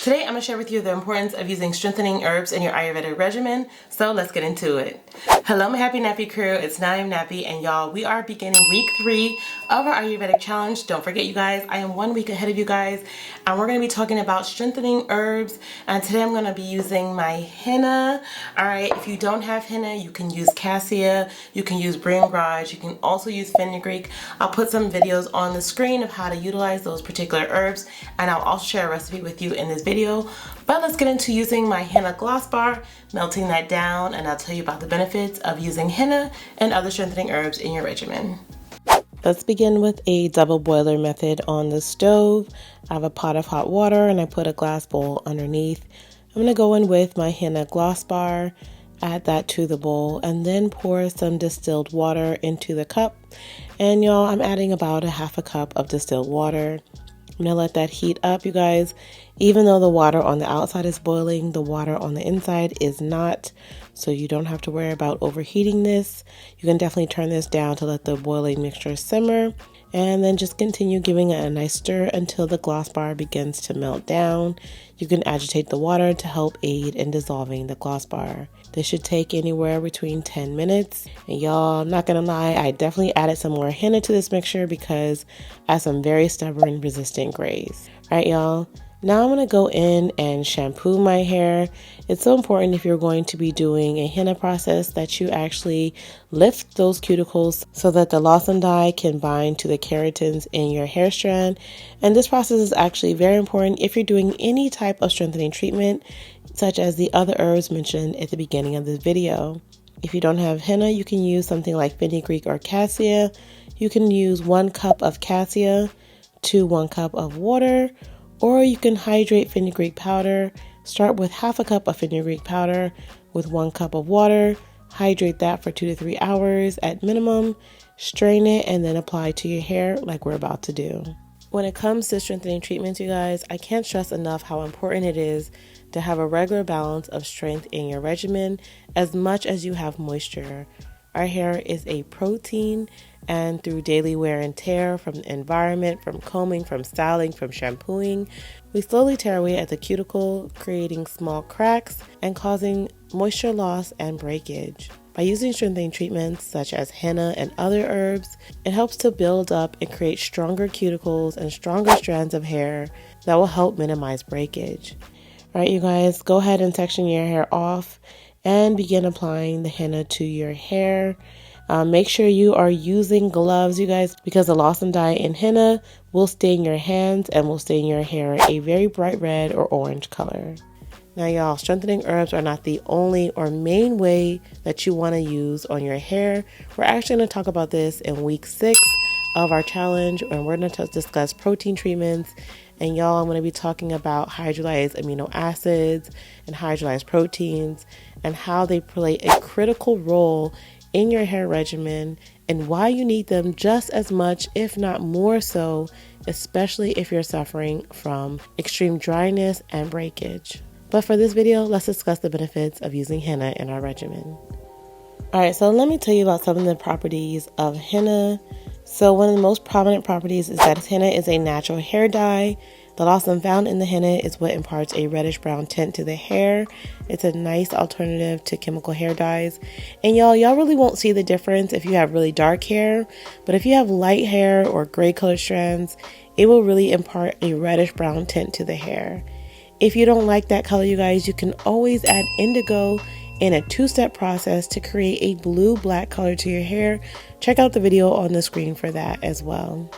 Today I'm going to share with you the importance of using strengthening herbs in your Ayurvedic regimen, so let's get into it. Hello my happy nappy crew, it's NowIamNappy, and y'all, we are beginning week 3 of our Ayurvedic challenge. Don't forget you guys, I am 1 week ahead of you guys, and we're going to be talking about strengthening herbs, and today I'm going to be using my henna. Alright, if you don't have henna, you can use cassia, you can use bhringraj, you can also use fenugreek. I'll put some videos on the screen of how to utilize those particular herbs, and I'll also share a recipe with you in this video. But let's get into using my henna gloss bar, melting that down, and I'll tell you about the benefits of using henna and other strengthening herbs in your regimen. Let's begin with a double boiler method on the stove. I have a pot of hot water and I put a glass bowl underneath. I'm going to go in with my henna gloss bar, add that to the bowl, and then pour some distilled water into the cup. And y'all, I'm adding about a half a cup of distilled water. I'm going to let that heat up, you guys. Even though the water on the outside is boiling, the water on the inside is not. So you don't have to worry about overheating this. You can definitely turn this down to let the boiling mixture simmer. And then just continue giving it a nice stir until the gloss bar begins to melt down. You can agitate the water to help aid in dissolving the gloss bar. This should take anywhere between 10 minutes. And y'all, I'm not gonna lie, I definitely added some more henna to this mixture because I have some very stubborn resistant grays. All right, y'all. Now I'm going to go in and shampoo my hair. It's so important if you're going to be doing a henna process that you actually lift those cuticles so that the lozenge dye can bind to the keratins in your hair strand. And this process is actually very important if you're doing any type of strengthening treatment, such as the other herbs mentioned at the beginning of this video. If you don't have henna, you can use something like fenugreek or cassia. You can use 1 cup of cassia to 1 cup of water. Or you can hydrate fenugreek powder. Start with half a cup of fenugreek powder with 1 cup of water. Hydrate that for 2 to 3 hours at minimum. Strain it and then apply to your hair like we're about to do. When it comes to strengthening treatments, you guys, I can't stress enough how important it is to have a regular balance of strength in your regimen as much as you have moisture. Our hair is a protein, and through daily wear and tear from the environment, from combing, from styling, from shampooing, we slowly tear away at the cuticle, creating small cracks and causing moisture loss and breakage. By using strengthening treatments such as henna and other herbs, it helps to build up and create stronger cuticles and stronger strands of hair that will help minimize breakage. All right, you guys, go ahead and section your hair off and begin applying the henna to your hair. Make sure you are using gloves, you guys, because the lozenge dye in henna will stain your hands and will stain your hair a very bright red or orange color. Now, y'all, strengthening herbs are not the only or main way that you want to use on your hair. We're actually going to talk about this in week 6 of our challenge, and we're going to discuss protein treatments. And y'all, I'm going to be talking about hydrolyzed amino acids and hydrolyzed proteins and how they play a critical role in your hair regimen and why you need them just as much, if not more so, especially if you're suffering from extreme dryness and breakage. But for this video, let's discuss the benefits of using henna in our regimen. Alright, so let me tell you about some of the properties of henna. So one of the most prominent properties is that henna is a natural hair dye. The lozenge found in the henna is what imparts a reddish brown tint to the hair. It's a nice alternative to chemical hair dyes. And y'all really won't see the difference if you have really dark hair. But if you have light hair or gray colored strands, it will really impart a reddish brown tint to the hair. If you don't like that color, you guys, you can always add indigo in a 2-step process to create a blue-black color to your hair. Check out the video on the screen for that as well.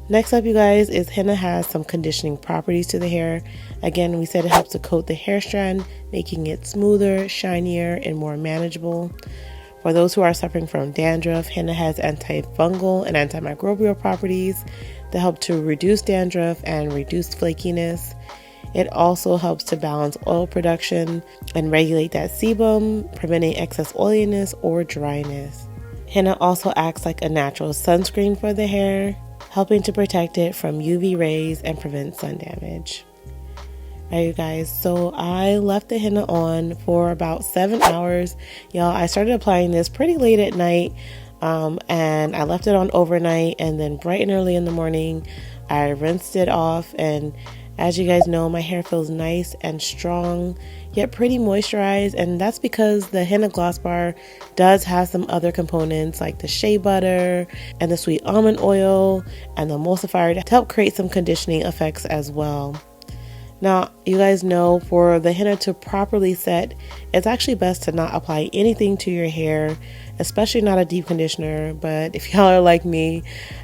Next up, you guys, is henna has some conditioning properties to the hair. Again, we said it helps to coat the hair strand, making it smoother, shinier, and more manageable. For those who are suffering from dandruff, henna has antifungal and antimicrobial properties that help to reduce dandruff and reduce flakiness. It also helps to balance oil production and regulate that sebum, preventing excess oiliness or dryness. Henna also acts like a natural sunscreen for the hair, helping to protect it from UV rays and prevent sun damage. Alright, you guys, so I left the henna on for about 7 hours. Y'all, I started applying this pretty late at night, and I left it on overnight, and then bright and early in the morning, I rinsed it off, and As you guys know, my hair feels nice and strong, yet pretty moisturized, and that's because the Henna Gloss Bar does have some other components like the shea butter and the sweet almond oil and the emulsifier to help create some conditioning effects as well. Now, you guys know for the henna to properly set, it's actually best to not apply anything to your hair, especially not a deep conditioner. But if y'all are like me,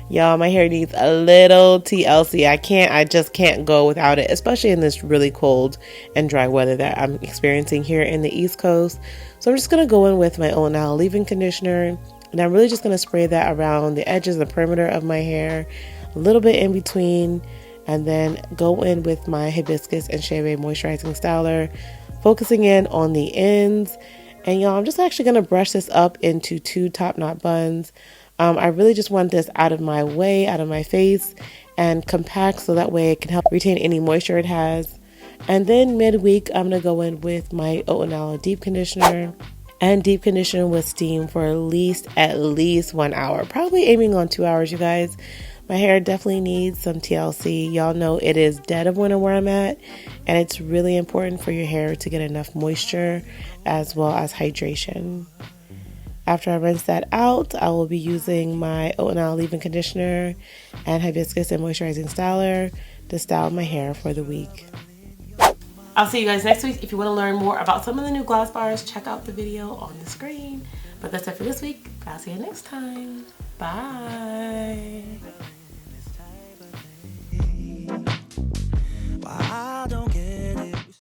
y'all, my hair needs a little TLC. I just can't go without it, especially in this really cold and dry weather that I'm experiencing here in the East Coast. So I'm just going to go in with my Now leave-in conditioner, and I'm really just going to spray that around the edges, the perimeter of my hair, a little bit in between, and then go in with my Hibiscus and Chebe moisturizing styler, focusing in on the ends. And y'all, I'm just actually going to brush this up into 2 top knot buns. I really just want this out of my way, out of my face, and compact so that way it can help retain any moisture it has. And then midweek, I'm going to go in with my Now deep conditioner and deep condition with steam for at least 1 hour, probably aiming on 2 hours, you guys. My hair definitely needs some TLC. Y'all know it is dead of winter where I'm at, and it's really important for your hair to get enough moisture as well as hydration. After I rinse that out, I will be using my Now leave-in conditioner and Hibiscus and moisturizing styler to style my hair for the week. I'll see you guys next week. If you want to learn more about some of the new gloss bars, check out the video on the screen. But that's it for this week. I'll see you next time. Bye.